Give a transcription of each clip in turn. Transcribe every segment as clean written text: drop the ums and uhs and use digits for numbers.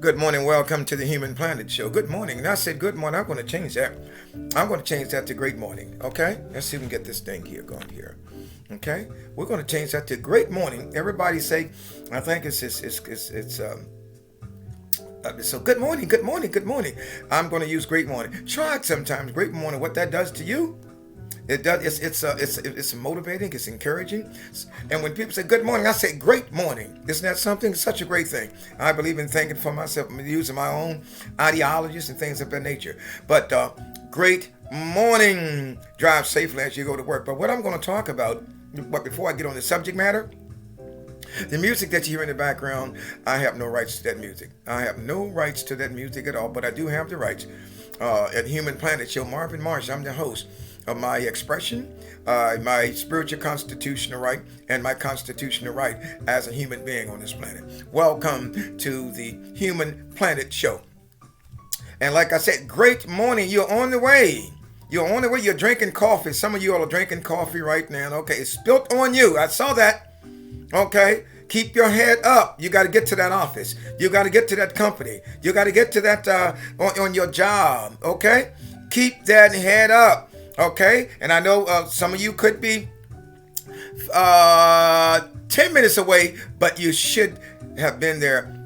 Good morning. Welcome to the Human Planet Show. Good morning. And I said good morning. I'm going to change that. I'm going to change that to great morning. Okay? Let's see if we can get this thing here going here. Okay? We're going to change that to great morning. Everybody say, I think so good morning, good morning, good morning. I'm going to use great morning. Try it sometimes. Great morning. What that does to you? It does. It's motivating. It's encouraging. And when people say good morning, I say great morning. Isn't that something? It's such a great thing. I believe in thinking for myself, using my own ideologies and things of that nature. But great morning. Drive safely as you go to work. But what I'm going to talk about, but before I get on the subject matter, the music that you hear in the background, I have no rights to that music. I have no rights to that music at all. But I do have the rights. At Human Planet Show, Marvin Marsh. I'm the host of my expression, my spiritual constitutional right, and my constitutional right as a human being on this planet. Welcome to the Human Planet Show. And like I said, great morning. You're on the way. You're on the way. You're drinking coffee. Some of you all are drinking coffee right now. Okay, it's spilt on you. I saw that. Okay. Keep your head up. You got to get to that office. You got to get to that company. You got to get to that on your job. Okay. Keep that head up. Okay, and I know some of you could be 10 minutes away, but you should have been there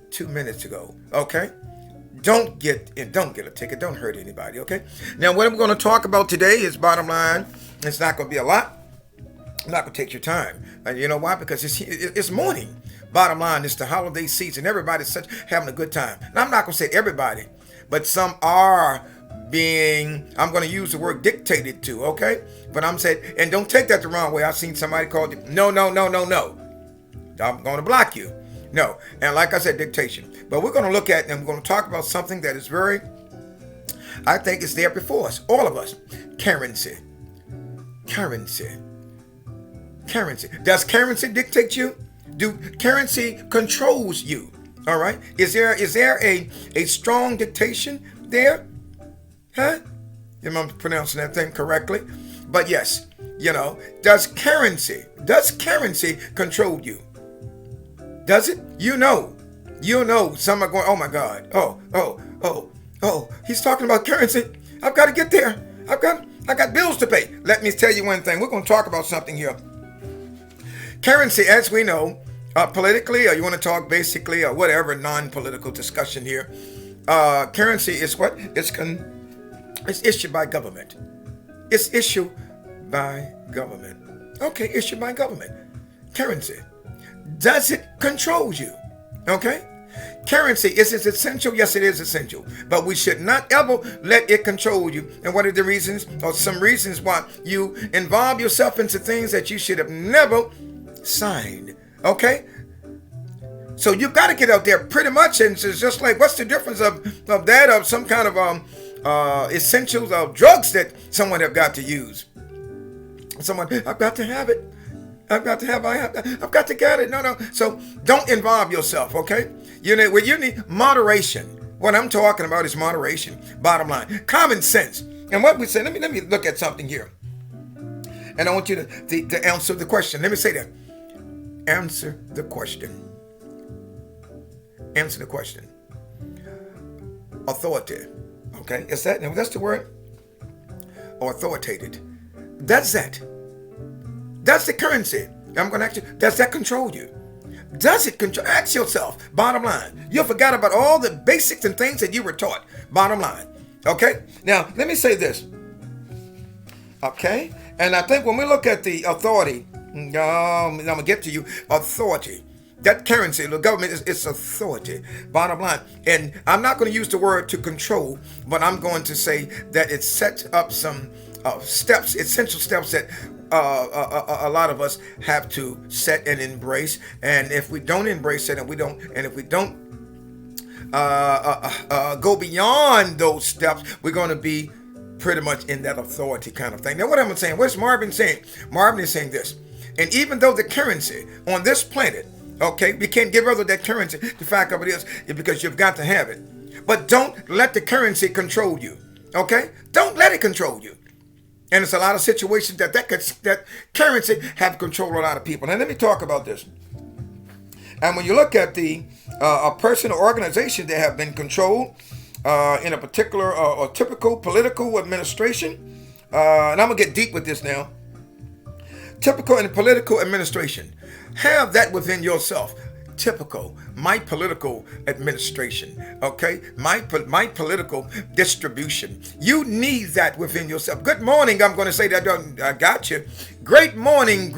2 minutes ago. Okay, don't get a ticket. Don't hurt anybody. Okay. Now, what I'm going to talk about today is bottom line. It's not going to be a lot. I'm not going to take your time. And you know why? Because it's morning. Bottom line, it's the holiday season. Everybody's having a good time. Now, I'm not going to say everybody, but some are being, I'm going to use the word dictated to, okay? But I'm saying, and don't take that the wrong way. I've seen somebody call it, no. I'm going to block you. No. And like I said, dictation. But we're going to look at, and we're going to talk about something that is very, I think it's there before us, all of us. Currency. Does currency dictate you? Do currency controls you? All right? Is there a strong dictation there? Huh? Am I pronouncing that thing correctly? But yes, does currency control you? Does it? You know, some are going, oh my God, oh, he's talking about currency. I've got to get there. I got bills to pay. Let me tell you one thing. We're going to talk about something here. Currency, as we know, politically, or you want to talk basically, or whatever, non-political discussion here. Currency is what? It's issued by government. It's issued by government. Okay, issued by government. Currency. Does it control you? Okay? Currency, is it essential? Yes, it is essential. But we should not ever let it control you. And what are the reasons, or some reasons why you involve yourself into things that you should have never signed? Okay? So you've got to get out there pretty much, and it's just like, what's the difference of some kind of essentials of drugs that someone have got to use? Someone, I've got to have it. I've got to get it. No. So don't involve yourself, okay? You need moderation. What I'm talking about is moderation. Bottom line, common sense. And what we say, let me look at something here. And I want you to answer the question. Let me say that. Answer the question. Answer the question. Authority. Okay, that's the word? Or authoritated. That's the currency. I'm going to ask you, does that control you? Does it control? Ask yourself, bottom line. You forgot about all the basics and things that you were taught. Bottom line. Okay? Now, let me say this. Okay? And I think when we look at the authority, I'm going to get to you, authority. That currency, the government, it's authority, bottom line. And I'm not going to use the word to control, but I'm going to say that it sets up some steps, essential steps that a lot of us have to set and embrace. And if we don't embrace it, and if we don't go beyond those steps, we're going to be pretty much in that authority kind of thing. Now, what am I saying? What's Marvin saying? Marvin is saying this. And even though the currency on this planet, okay, we can't get rid of that currency. The fact of it is because you've got to have it. But don't let the currency control you. Okay? Don't let it control you. And it's a lot of situations that currency have control of a lot of people. Now let me talk about this. And when you look at the a person or organization that have been controlled in a particular or typical political administration, and I'm going to get deep with this now, typical and political administration, have that within yourself. Typical, my political administration, okay, my political distribution. You need that within yourself. Good morning. I'm going to say that. I got you. Great morning.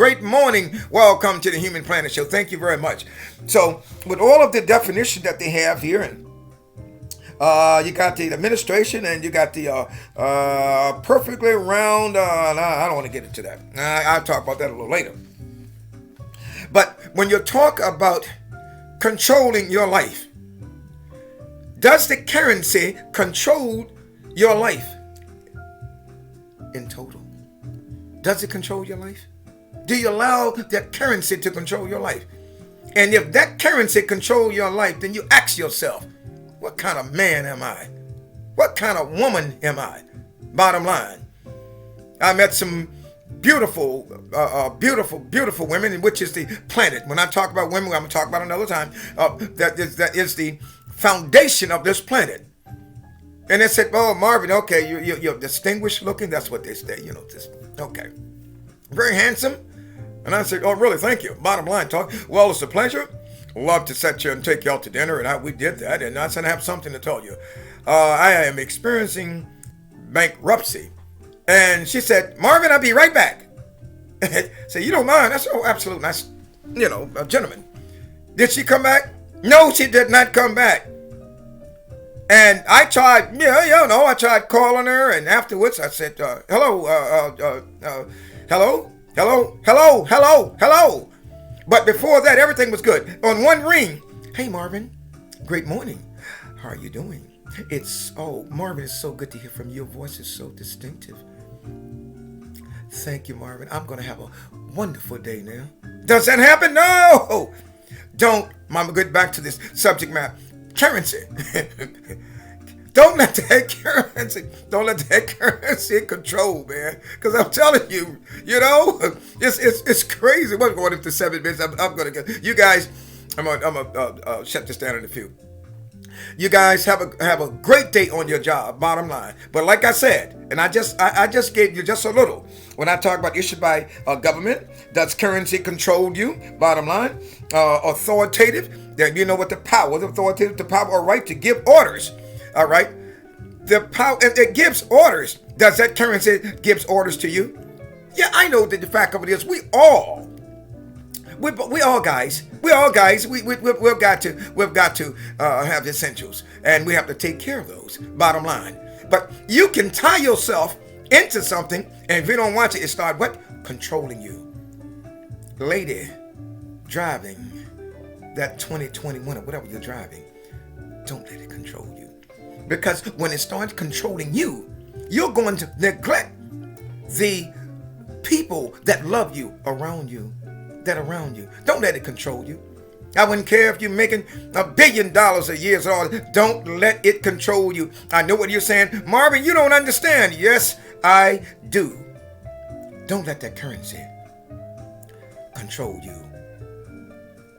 Welcome to the Human Planet Show. Thank you very much. So, with all of the definition that they have here, and you got the administration, and you got the perfectly round. I don't want to get into that. I'll talk about that a little later. But when you talk about controlling your life, does the currency control your life in total? Does it control your life? Do you allow that currency to control your life? And if that currency controls your life, then you ask yourself, what kind of man am I? What kind of woman am I? Bottom line, I met some beautiful women, which is the planet. When I talk about women, I'm going to talk about another time. That is the foundation of this planet. And they said, "Oh, Marvin, okay, you're distinguished looking." That's what they say, okay, very handsome. And I said, "Oh, really? Thank you." Bottom line, talk. Well, it's a pleasure. Love to set you and take you out to dinner, and we did that. And I said, I have something to tell you. I am experiencing bankruptcy. And she said, "Marvin, I'll be right back." Say, "You don't mind?" I said, "Oh, absolutely." Nice, a gentleman. Did she come back? No, she did not come back. And I tried, I tried calling her, and afterwards I said, hello. But before that, everything was good. On one ring, "Hey, Marvin, great morning. How are you doing? Marvin, it's so good to hear from you. Your voice is so distinctive. Thank you, Marvin. I'm going to have a wonderful day now." Does that happen? No! Don't. Mama, get back to this subject matter. Currency. Don't let that currency control, man. Because I'm telling you, it's crazy. We're going into 7 minutes. I'm going to get you guys. I'm gonna shut this down in a few. You guys have a great day on your job, bottom line. But like I said, and I just gave you just a little. When I talk about issued by government, does currency control you? Bottom line, authoritative. Then you know what the power, the power or right to give orders. All right, the power it gives orders. Does that currency gives orders to you? Yeah, I know that the fact of it is we all guys. We've got to have essentials, and we have to take care of those. Bottom line, but you can tie yourself into something, and if you don't watch it, it start controlling you. Lady driving that 2021 or whatever you're driving, don't let it control you, because when it starts controlling you, you're going to neglect the people that love you around you. Don't let it control you. I wouldn't care if you're making $1 billion a year. So don't let it control you. I know what you're saying. Marvin, you don't understand. Yes, I do. Don't let that currency control you.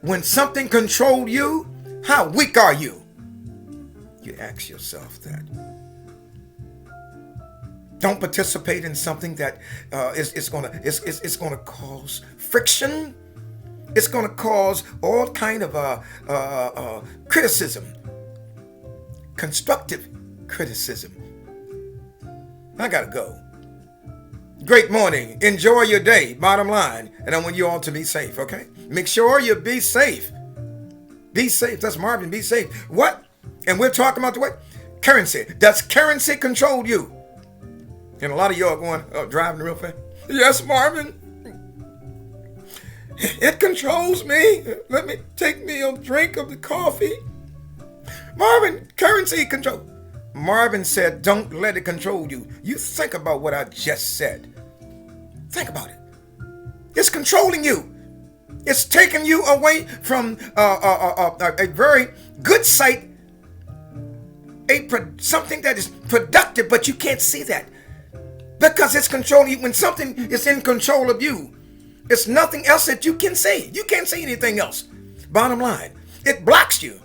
When something controls you, how weak are you? You ask yourself that. Don't participate in something that is gonna cause friction. It's gonna cause all kind of criticism, constructive criticism. I gotta go. Great morning. Enjoy your day. Bottom line, and I want you all to be safe. Okay, make sure you be safe. Be safe. That's Marvin. Be safe. What? And we're talking about the what? Currency. Does currency control you? And a lot of you are going, driving real fast. Yes, Marvin. It controls me. Take me a drink of the coffee. Marvin, currency control. Marvin said, don't let it control you. You think about what I just said. Think about it. It's controlling you. It's taking you away from a very good sight, something that is productive, but you can't see that. Because it's controlling you. When something is in control of you, it's nothing else that you can see. You can't see anything else. Bottom line, it blocks you.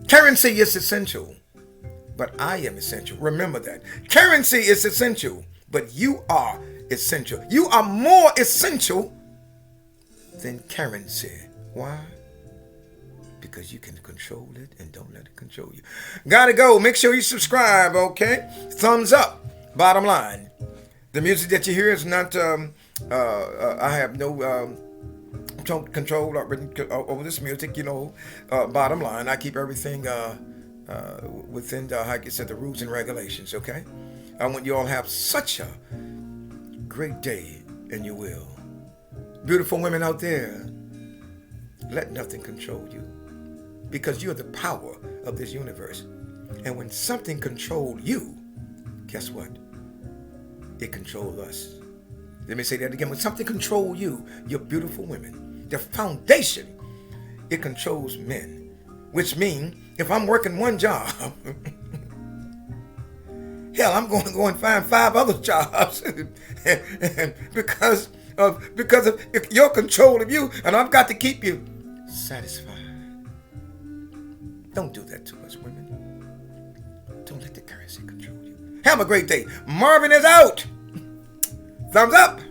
Currency is essential, but I am essential. Remember that. Currency is essential, but you are essential. You are more essential than currency. Why? Because you can control it and don't let it control you. Gotta go. Make sure you subscribe, okay? Thumbs up. Bottom line. The music that you hear is not, I have no control over this music, bottom line. I keep everything within, like I said, the rules and regulations, okay? I want you all to have such a great day, and you will. Beautiful women out there, let nothing control you, because you're the power of this universe. And when something controls you, guess what? It controls us. Let me say that again. When something controls you, you're beautiful women. The foundation, it controls men. Which means, if I'm working one job, hell, I'm going to go and find 5 other jobs. and because of your control of you, and I've got to keep you satisfied. Don't do that to us, women. Don't let the currency control you. Have a great day. Marvin is out. Thumbs up.